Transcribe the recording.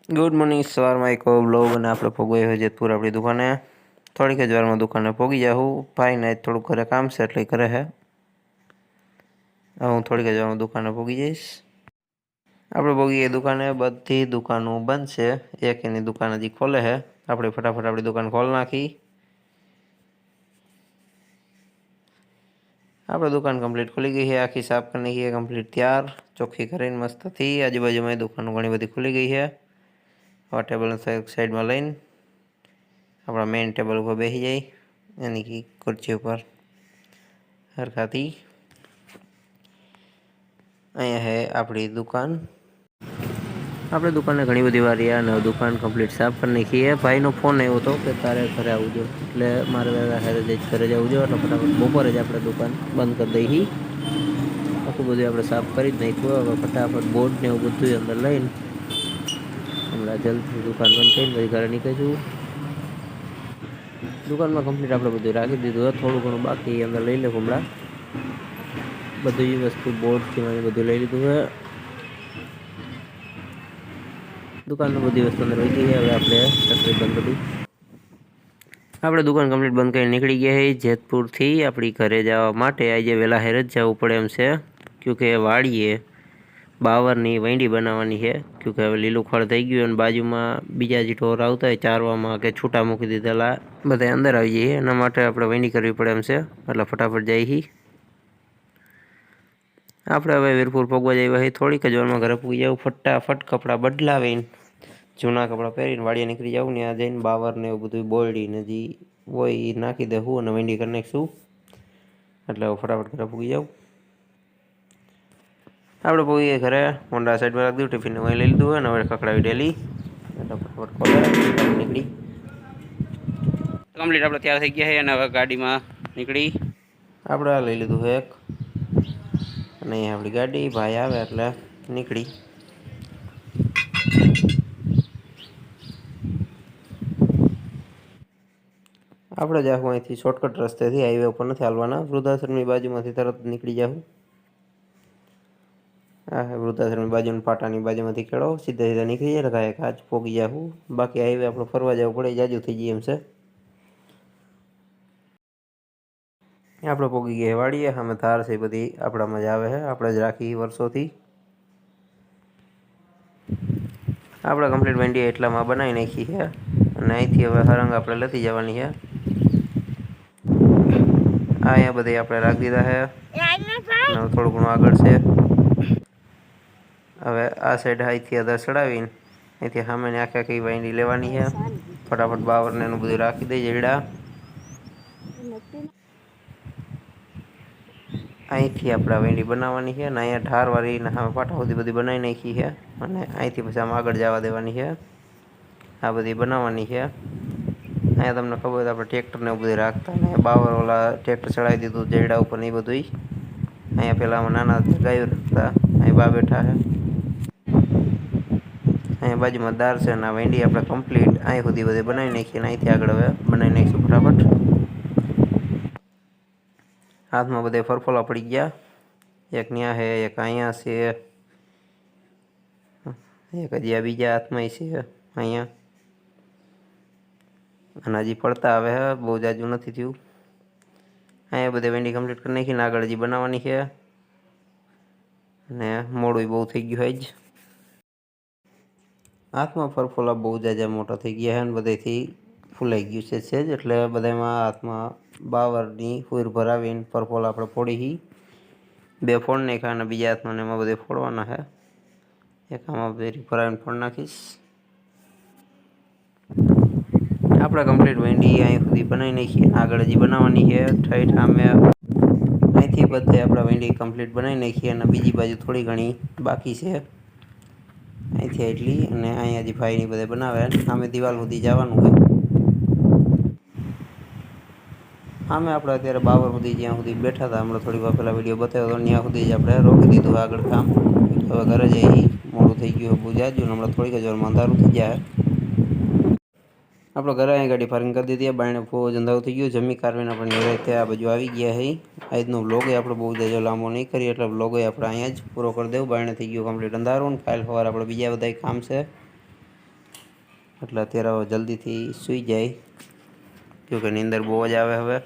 Good morning सवार में एक ब्लॉग ने આપણે પોગવાય હોય જેતપુર આપણી દુકાને થોડીક જ વારમાં દુકાને પોગી જાઉં ભાઈ ને થોડું ઘરે કામ છે એટલે કરે હે હું થોડીક જ વારમાં દુકાને પોગી જઈશ આપણે પોગીએ દુકાને બધી દુકાનો બંધ છે એક એની દુકાન હજી ખોલે હે આપણે ફટાફટ આપણી દુકાન ખોલ નાખી આપણે દુકાન કમ્પ્લીટ खुली गई है आखी साफ करने की है कम्प्लीट तैयार चोख्खी કરીને મસ્ત થી આજુબાજુમાં દુકાનો ઘણી બધી खुली गई है और टेबल साइड में लईन अपना मेन टेबल पर बेसी जाए यानी कि कुर्सी पर हरखाती अँ है अपनी दुकान આપણે દુકાને ઘણી બધી વાર રહ્યા અને દુકાન કમ્પ્લીટ સાફ કરી નાખી है भाई નો फोन આવ્યો હતો કે તારે ઘરે આવજો એટલે મારે હારે જ ઘરે જવું જોઈએ એટલે ફટાફટ બપોરે જ આપણે દુકાન બંધ કરી દઈ આખું બધું આપણે સાફ કરી જ નાખ્યું હવે ફટાફટ બોર્ડ ને એવું બધું અંદર લઈને હમણાં જલ્દી દુકાન બંધ કરીને પછી ઘરે નીકળીશું દુકાનમાં કમ્પ્લીટ આપણે બધું રાખી દીધું થોડું ઘણું બાકી અંદર લઈ લે હમણાં બધી વસ્તુ બોર્ડથી મને બધું લઈ લીધું છે દુકાનની બધી વસ્તુ અંદર રહી ગઈ છે હવે આપણે શટર બંધ કરી આપણે દુકાન કમ્પ્લીટ બંધ કરીને નીકળી ગયા છે જેતપુરથી આપણી ઘરે જવા માટે આજે વહેલા હેર જ જવું પડે એમ છે ક્योंकि વાડીએ બાવરની વૈંડી બનાવવાની છે ક્योंकि હવે લીલું ખડ થઈ ગયું અને બાજુમાં બીજા જે ઢોર આવતા હોય ચારવામાં કે છૂટા મૂકી દીધેલા બધા અંદર આવી જઈએ એના માટે આપણે વૈંડી કરવી પડે એમ છે એટલે ફટાફટ જઈએ આપણે હવે વીરપુર પગવા જઈએ છીએ થોડીક જ વારમાં ઘરે પૂગી જાવ ફટાફટ કપડાં બદલાવીને જૂના કપડાં પહેરીને વાડીએ નીકળી જાઉં ને ત્યાં જઈને બાવર ને એવું બધું બોલડીને જે હોય એ નાખી દેવું અને વૈંડી કરી નાખીશું એટલે ફટાફટ ઘરે પૂગી જાઉં આપણે પોગીએ ઘરે હોન્ડા સાઈડમાં રાખી દીધું ટિફિન વहीं લઈ લીધું હોય ને હવે ખખડાવી ડેલી એટલે ફટાફટ ખોલે નીકળી કમ્પ્લીટ આપણે તૈયાર થઈ ગયા છે અને હવે ગાડીમાં નીકળી આપણે આ લઈ લીધું છે એક અને અહીંયા આપણી ગાડી ભાઈ આવે એટલે નીકળી આપણે જાઉં અહીંથી શોર્ટકટ રસ્તેથી હાઈવે ઉપર નથી હાલવાના વૃદ્ધાશ્રમની બાજુમાંથી તરત નીકળી જાઉં હા વૃદ્ધાશ્રમની બાજુની પાટાની બાજુમાંથી ખેડો સીધા સીધા નીકળી જાય એટલે કાંઈ કાચ પોગી જાઉં બાકી હાઈવે આપણે ફરવા જવું પડે જાજુ થઈ ગઈ એમ છે આપણે પોગી ગયા વાડીએ અમે ધાર છે બધી આપણામાં જ આવે છે આપણે જ રાખી વર્ષોથી આપણે કમ્પ્લીટ વેંડી એટલામાં બનાવી નાખી છે અને અહીંથી હવે હરંગ આપણે લેતી જવાની છે આ અહીંયા બધી આપણે રાખી દીધા છે અને થોડું ઘણું આગળ છે હવે આ સાઈડ અહીંથી અધર ચડાવીને અહીંથી સામેની આખી આખી વેંડી લેવાની છે ફટાફટ બાવરને એનું બધું રાખી દઈ જડા અહીંથી આપણે વેંડી બનાવવાની છે અને અહીંયા ઢારવાળી ને સામે પાટા સુધી બધી બનાવી નાખી છે અને અહીંથી પછી આમ આગળ જવા દેવાની છે આ બધી બનાવવાની છે અહીંયા તમને ખબર હોય તો આપણે ટ્રેક્ટરને એવું બધું રાખતા ને બાવર ઓલા ટ્રેક્ટર ચડાવી દીધું જેડા ઉપર ને એ બધું અહીંયા પહેલાં નાના ગાયો રાખતા અહીં બા બેઠા છે અહીંયા બાજુમાં દાર છે અને આ વેંડી આપણે કમ્પ્લીટ અહીં સુધી બધી બનાવી નાખીએ અને અહીંથી આગળ હવે બનાવી નાખીશું ફટાફટ હાથમાં બધે ફરફોલા પડી ગયા એક ન્યા છે એક અહીંયા છે એક હજી આ બીજા હાથમાં છે અહીંયા અને હજી પડતા આવે છે બહુ જાજુ નથી થયું અહીંયા બધે વેંડી કમ્પ્લીટ કરી નાખીને આગળ હજી બનાવવાની છે ને મોડું બહુ થઈ ગયું હોય જ હાથમાં ફરફોલા બહુ જાજા મોટા થઈ ગયા છે અને બધેથી ફૂલાઈ ગયું છે જ એટલે બધામાં હાથમાં બાવરની ફૂર ભરાવીને ફરફોલા આપણે ફોડી બે ફોડ નાખ્યા અને બીજા હાથમાં એમાં બધે ફોડવાના છે એક આમાં બેરી ભરાવીને ફોડ નાખીશ આપણે કમ્પ્લીટ વેંડી અહીં સુધી બનાવી નાખીએ આગળ હજી બનાવવાની છે ઠેઠ સામે અહીંથી બધે આપણે વેંડી કમ્પ્લીટ બનાવી નાખીએ અને બીજી બાજુ થોડી ઘણી બાકી છે અહીંથી એટલી અને અહીંયા હજી ભાઈની બધે બનાવે સામે દિવાલ સુધી જવાનું હોય આમે આપણે અત્યારે બાવર સુધી જ્યાં સુધી બેઠા હતા હમણાં થોડી વાર પહેલાં વિડીયો બતાવ્યો હતો ત્યાં સુધી જ આપણે રોકી દીધું આગળ કામ હવે ઘરે જઈ મોડું થઈ ગયું બહુ જાજુ હમણાં થોડીક જ વારમાં અંધારું થઈ જાય આપણે ઘરે અહીં ગાડી પાર્કિંગ કરી દીધી બાયણે બહુ જ અંધારું થઈ ગયું જમી કારવીને આપણે નિરાંતે આ બાજુ આવી ગયા છે આજનો વ્લોગ આપણે બહુ જાજો લાંબો નહીં કરીએ એટલે વ્લોગ આપણે અહીંયા જ પૂરો કરી દેવું બાયણે થઈ ગયું કમ્પ્લીટ અંધારું ને કાલ સવારે આપણે બીજા બધા કામ છે એટલે અત્યારે હવે જલ્દીથી સૂઈ જાય, કેમકે નીંદર બહુ જ આવે હવે.